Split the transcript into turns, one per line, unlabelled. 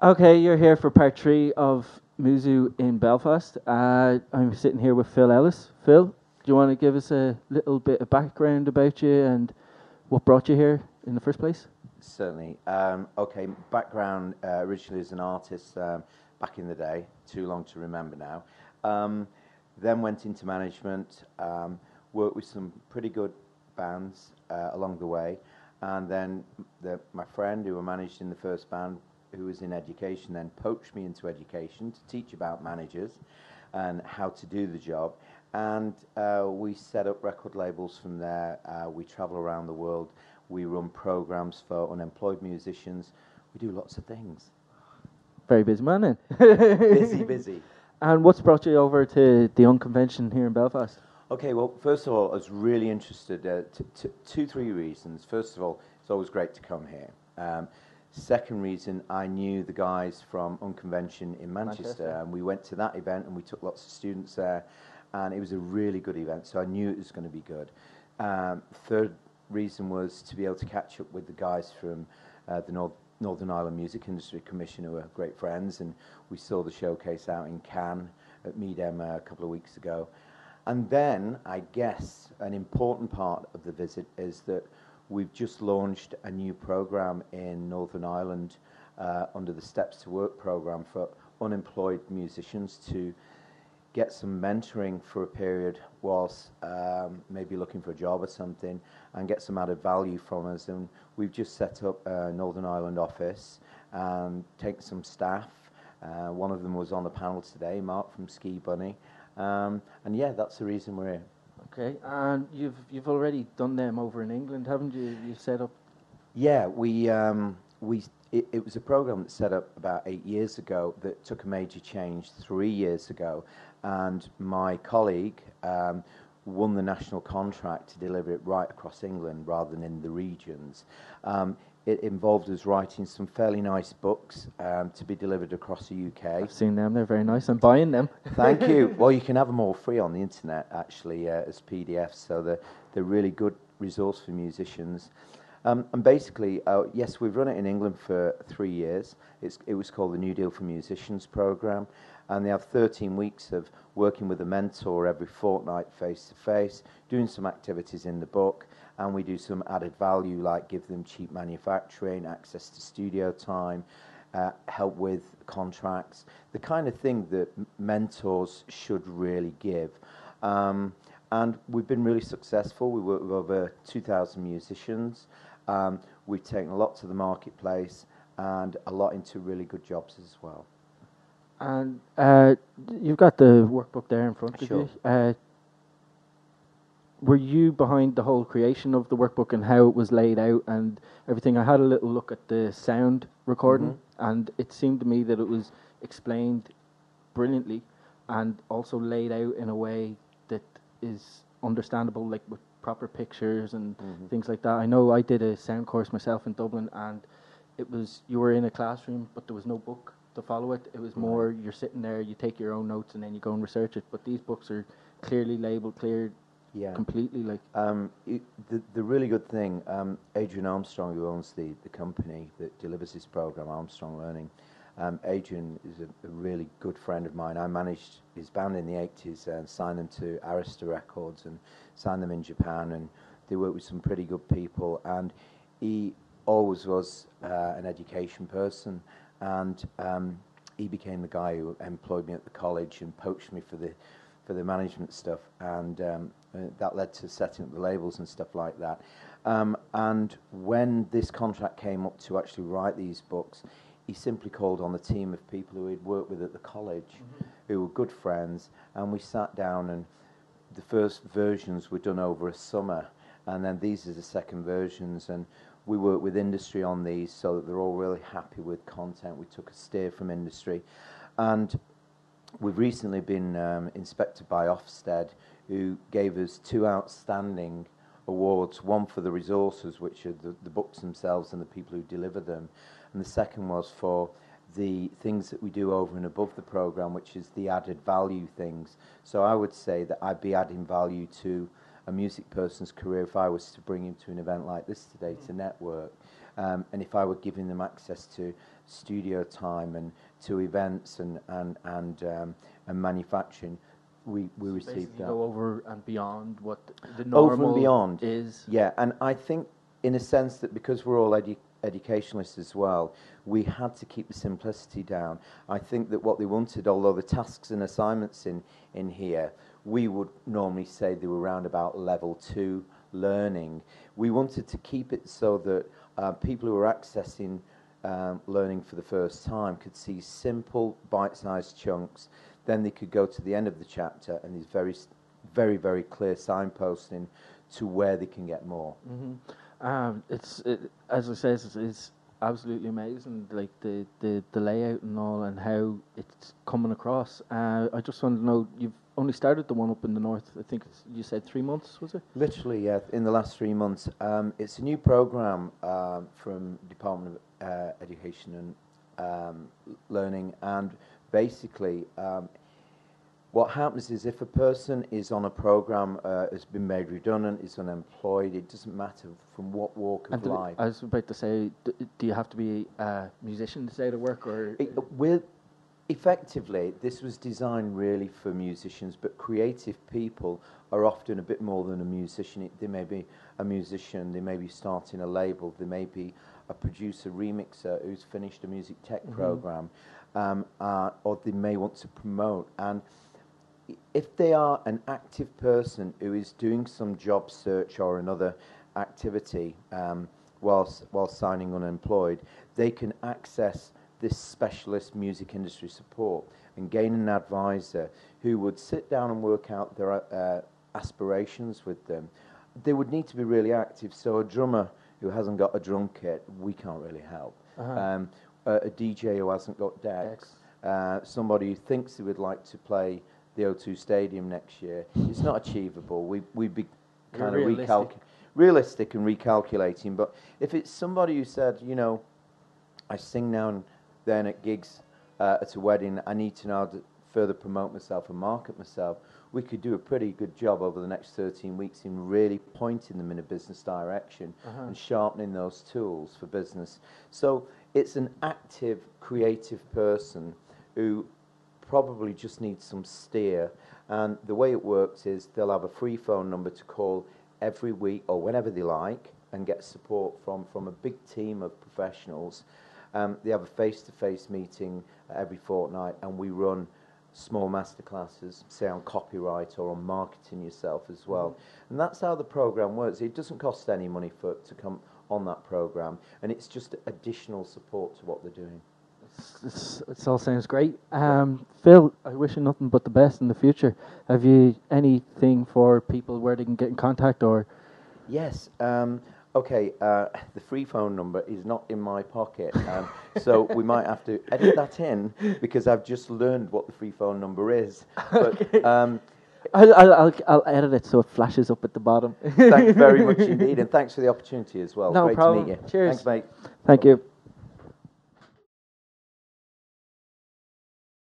Okay, you're here for part three of Muzu in Belfast. I'm sitting here with Phil Ellis. Phil, do you want to give us a little bit of background about you and what brought you here in the first place?
Certainly. Okay, background originally as an artist back in the day, too long to remember now. Then went into management, worked with some pretty good bands along the way, and then my friend who I managed in the first band, who was in education, then poached me into education to teach about managers and how to do the job. And we set up record labels from there. We travel around the world. We run programs for unemployed musicians. We do lots of things.
Very busy man then.
Busy, busy.
And what's brought you over to the Unconvention here in Belfast?
Okay, well, first of all, I was really interested. Three reasons. First of all, it's always great to come here. Second reason, I knew the guys from Unconvention in Manchester, and we went to that event and we took lots of students there, and it was a really good event, so I knew it was going to be good. Third reason was to be able to catch up with the guys from the Northern Ireland Music Industry Commission, who are great friends, and we saw the showcase out in Cannes at Meedem a couple of weeks ago. And then, I guess, an important part of the visit is that we've just launched a new program in Northern Ireland under the Steps to Work program for unemployed musicians to get some mentoring for a period whilst maybe looking for a job or something, and get some added value from us. And we've just set up a Northern Ireland office and taken some staff. One of them was on the panel today, Mark from Ski Bunny. And yeah, that's the reason we're here.
Okay, and you've already done them over in England, haven't you? You've set up.
Yeah, it was a program that set up about 8 years ago that took a major change 3 years ago, and my colleague won the national contract to deliver it right across England rather than in the regions. It involved us writing some fairly nice books to be delivered across the UK.
I've seen them, they're very nice. I'm buying them.
Thank you. Well, you can have them all free on the internet, actually, as PDFs, so they're really good resource for musicians. And basically, yes, we've run it in England for 3 years. It was called the New Deal for Musicians program, and they have 13 weeks of working with a mentor every fortnight face-to-face, doing some activities in the book, and we do some added value like give them cheap manufacturing, access to studio time, help with contracts, the kind of thing that mentors should really give. And we've been really successful. We work with over 2,000 musicians. We've taken a lot to the marketplace and a lot into really good jobs as well.
And you've got the workbook there in front of you. Were you behind the whole creation of the workbook and how it was laid out and everything? I had a little look at the sound recording, and it seemed to me that it was explained brilliantly and also laid out in a way that is understandable, like with proper pictures and things like that. I know I did a sound course myself in Dublin, and it was, you were in a classroom, but there was no book to follow it. It was more you're sitting there, you take your own notes, and then you go and research it. But these books are clearly labelled, clear. Yeah, completely. Like
the really good thing, Adrian Armstrong, who owns the company that delivers this program, Armstrong Learning. Adrian is a really good friend of mine. I managed his band in the 80s and signed them to Arista Records and signed them in Japan, and they work with some pretty good people. And he always was an education person, and he became the guy who employed me at the college and poached me for the management stuff, and that led to setting up the labels and stuff like that. And when this contract came up to actually write these books, he simply called on the team of people who he'd worked with at the college, who were good friends, and we sat down, and the first versions were done over a summer, and then these are the second versions, and we worked with industry on these so that they're all really happy with content. We took a steer from industry, and we've recently been inspected by Ofsted, who gave us 2 outstanding awards, one for the resources, which are the books themselves and the people who deliver them, and the second was for the things that we do over and above the program, which is the added value things. So I would say that I'd be adding value to a music person's career if I was to bring him to an event like this today to network. and if I were giving them access to studio time and to events and manufacturing, we received that.
Go over and beyond what the normal
over and beyond
is.
Yeah, and I think in a sense that because we're all educationalists as well, we had to keep the simplicity down. I think that what they wanted, although the tasks and assignments in here, we would normally say they were around about level 2 learning. We wanted to keep it so that people who were accessing learning for the first time could see simple bite-sized chunks. Then they could go to the end of the chapter and there's very, very clear signposting to where they can get more.
As I say, it's absolutely amazing, like the layout and all, and how it's coming across. I just want to know, you've only started the one up in the north. I think you said 3 months, was it?
Literally, yeah, in the last 3 months. It's a new program from Department of Education and Learning, and basically, what happens is if a person is on a program, has been made redundant, is unemployed, it doesn't matter from what walk of life.
I was about to say, do you have to be a musician to stay to work, or?
Effectively, this was designed really for musicians, but creative people are often a bit more than a musician. They may be a musician, they may be starting a label, they may be a producer, remixer who's finished a music tech program, or they may want to promote. And if they are an active person who is doing some job search or another activity while signing unemployed, they can access this specialist music industry support and gain an advisor who would sit down and work out their aspirations with them. They would need to be really active, so a drummer who hasn't got a drum kit, we can't really help. A DJ who hasn't got decks, somebody who thinks they would like to play the O2 Stadium next year, it's not achievable. We'd be kind of realistic and recalculating. But if it's somebody who said, you know, I sing now and then at gigs at a wedding, I need to now further promote myself and market myself, we could do a pretty good job over the next 13 weeks in really pointing them in a business direction and sharpening those tools for business. So it's an active, creative person who probably just needs some steer, and the way it works is they'll have a free phone number to call every week or whenever they like and get support from a big team of professionals. They have a face-to-face meeting every fortnight, and we run small masterclasses, say on copyright or on marketing yourself as well. And that's how the program works. It doesn't cost any money to come on that program, and it's just additional support to what they're doing.
It all sounds great. Phil, I wish you nothing but the best in the future. Have you anything for people where they can get in contact, or?
Yes. Okay. The free phone number is not in my pocket, so we might have to edit that in because I've just learned what the free phone number is. But
okay. I'll edit it so it flashes up at the bottom.
Thanks very much indeed, and thanks for the opportunity as well.
No
Great
problem.
to meet you.
Cheers.
Thanks, mate.
Thank you.